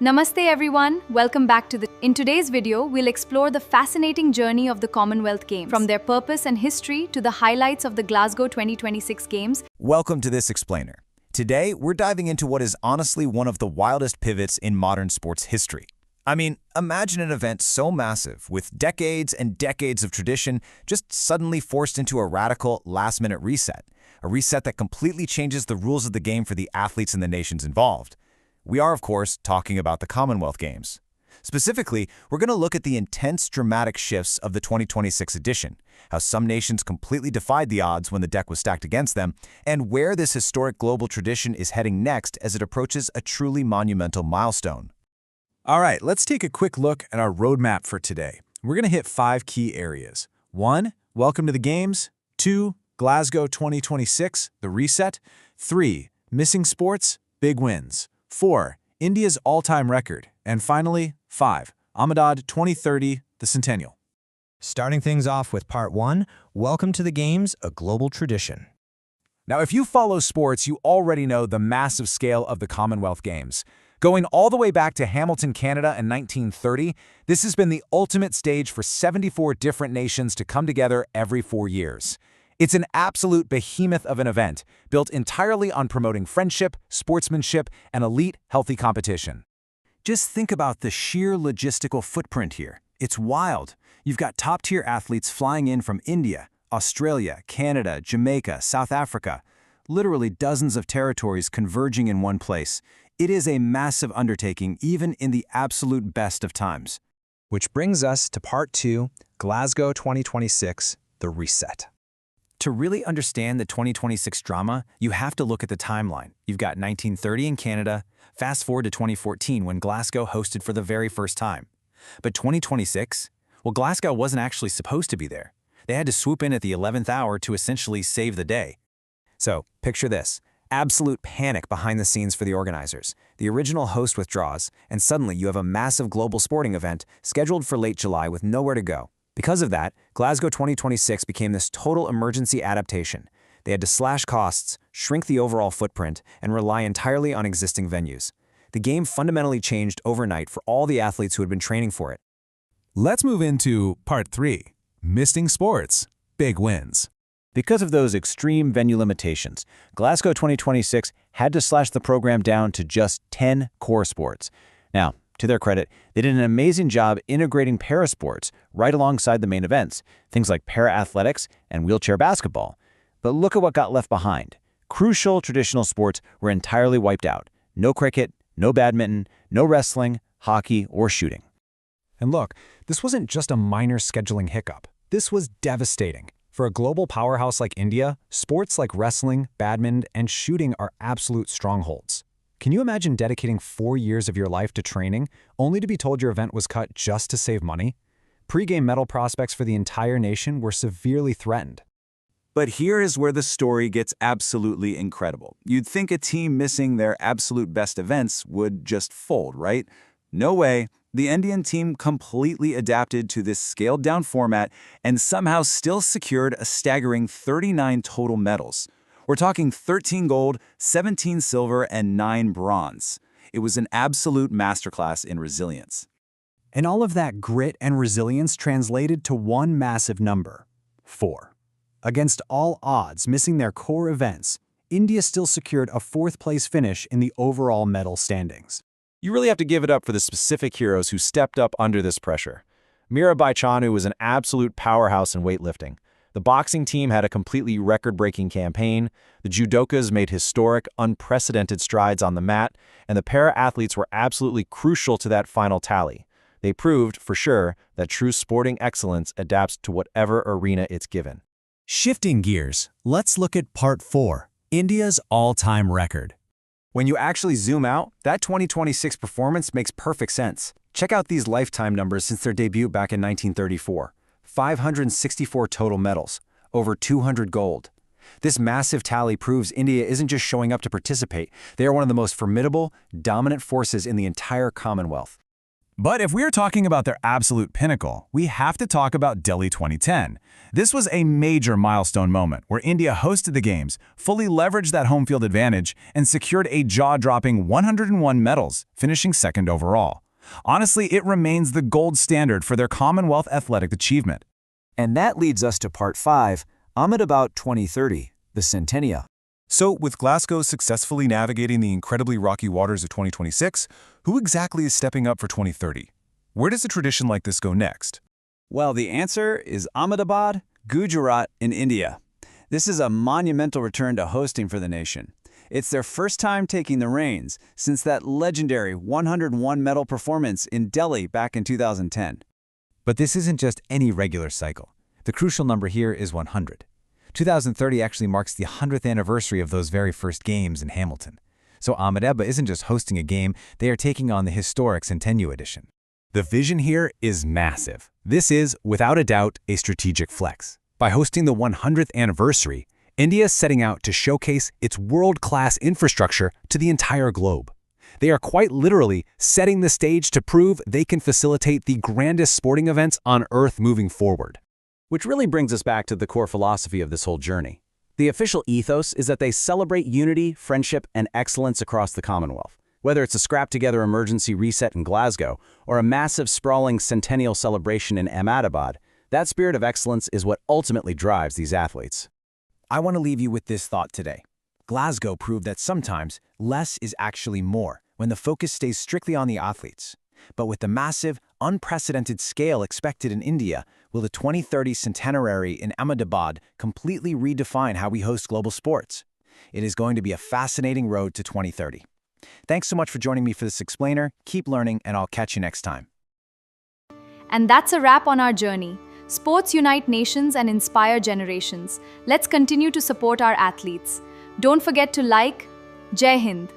Namaste everyone, welcome back to In today's video, we'll explore the fascinating journey of the Commonwealth Games, from their purpose and history to the highlights of the Glasgow 2026 Games. Welcome to this explainer. Today, we're diving into what is honestly one of the wildest pivots in modern sports history. I mean, imagine an event so massive, with decades and decades of tradition, just suddenly forced into a radical, last-minute reset. A reset that completely changes the rules of the game for the athletes and the nations involved. We are, of course, talking about the Commonwealth Games. Specifically, we're going to look at the intense, dramatic shifts of the 2026 edition, how some nations completely defied the odds when the deck was stacked against them, and where this historic global tradition is heading next as it approaches a truly monumental milestone. All right, let's take a quick look at our roadmap for today. We're going to hit 5 key areas. 1. Welcome to the Games. 2. Glasgow 2026, the reset. 3. Missing sports, big wins. 4. India's all-time record. And finally, 5. Ahmedabad 2030, the centennial. Starting things off with Part 1, Welcome to the Games, a global tradition. Now, if you follow sports, you already know the massive scale of the Commonwealth Games. Going all the way back to Hamilton, Canada in 1930, this has been the ultimate stage for 74 different nations to come together every 4 years. It's an absolute behemoth of an event, built entirely on promoting friendship, sportsmanship, and elite, healthy competition. Just think about the sheer logistical footprint here. It's wild. You've got top-tier athletes flying in from India, Australia, Canada, Jamaica, South Africa. Literally dozens of territories converging in one place. It is a massive undertaking, even in the absolute best of times. Which brings us to Part 2, Glasgow 2026, the reset. To really understand the 2026 drama, you have to look at the timeline. You've got 1930 in Canada, fast forward to 2014 when Glasgow hosted for the very first time. But 2026? Well, Glasgow wasn't actually supposed to be there. They had to swoop in at the 11th hour to essentially save the day. So, picture this. Absolute panic behind the scenes for the organizers. The original host withdraws, and suddenly you have a massive global sporting event scheduled for late July with nowhere to go. Because of that, Glasgow 2026 became this total emergency adaptation. They had to slash costs, shrink the overall footprint, and rely entirely on existing venues. The game fundamentally changed overnight for all the athletes who had been training for it. Let's move into Part 3, Missing Sports, Big Wins. Because of those extreme venue limitations, Glasgow 2026 had to slash the program down to just 10 core sports. Now, to their credit, they did an amazing job integrating parasports right alongside the main events, things like para-athletics and wheelchair basketball. But look at what got left behind. Crucial traditional sports were entirely wiped out. No cricket, no badminton, no wrestling, hockey, or shooting. And look, this wasn't just a minor scheduling hiccup. This was devastating. For a global powerhouse like India, sports like wrestling, badminton, and shooting are absolute strongholds. Can you imagine dedicating 4 years of your life to training, only to be told your event was cut just to save money? Pre-game medal prospects for the entire nation were severely threatened. But here is where the story gets absolutely incredible. You'd think a team missing their absolute best events would just fold, right? No way. The Indian team completely adapted to this scaled-down format and somehow still secured a staggering 39 total medals. We're talking 13 gold, 17 silver, and 9 bronze. It was an absolute masterclass in resilience. And all of that grit and resilience translated to one massive number: 4. Against all odds, missing their core events, India still secured a 4th-place finish in the overall medal standings. You really have to give it up for the specific heroes who stepped up under this pressure. Mirabai Chanu was an absolute powerhouse in weightlifting. The boxing team had a completely record-breaking campaign, the judokas made historic, unprecedented strides on the mat, and the para-athletes were absolutely crucial to that final tally. They proved, for sure, that true sporting excellence adapts to whatever arena it's given. Shifting gears, let's look at Part 4, India's all-time record. When you actually zoom out, that 2026 performance makes perfect sense. Check out these lifetime numbers since their debut back in 1934. 564 total medals, over 200 gold. This massive tally proves India isn't just showing up to participate, they are one of the most formidable, dominant forces in the entire Commonwealth. But if we're talking about their absolute pinnacle, we have to talk about Delhi 2010. This was a major milestone moment where India hosted the Games, fully leveraged that home field advantage, and secured a jaw-dropping 101 medals, finishing second overall. Honestly, it remains the gold standard for their Commonwealth athletic achievement. And that leads us to Part 5, Ahmedabad 2030, the Centennial. So, with Glasgow successfully navigating the incredibly rocky waters of 2026, who exactly is stepping up for 2030? Where does a tradition like this go next? Well, the answer is Ahmedabad, Gujarat in India. This is a monumental return to hosting for the nation. It's their first time taking the reins since that legendary 101 medal performance in Delhi back in 2010. But this isn't just any regular cycle. The crucial number here is 100. 2030 actually marks the 100th anniversary of those very first games in Hamilton. So Ahmedabad isn't just hosting a game, they are taking on the historic Centennial edition. The vision here is massive. This is, without a doubt, a strategic flex. By hosting the 100th anniversary, India is setting out to showcase its world-class infrastructure to the entire globe. They are quite literally setting the stage to prove they can facilitate the grandest sporting events on Earth moving forward. Which really brings us back to the core philosophy of this whole journey. The official ethos is that they celebrate unity, friendship, and excellence across the Commonwealth. Whether it's a scrap-together emergency reset in Glasgow or a massive sprawling centennial celebration in Ahmedabad, that spirit of excellence is what ultimately drives these athletes. I want to leave you with this thought today. Glasgow proved that sometimes less is actually more when the focus stays strictly on the athletes. But with the massive, unprecedented scale expected in India, will the 2030 centenary in Ahmedabad completely redefine how we host global sports? It is going to be a fascinating road to 2030. Thanks so much for joining me for this explainer. Keep learning, and I'll catch you next time. And that's a wrap on our journey. Sports unite nations and inspire generations. Let's continue to support our athletes. Don't forget to like. Jai Hind.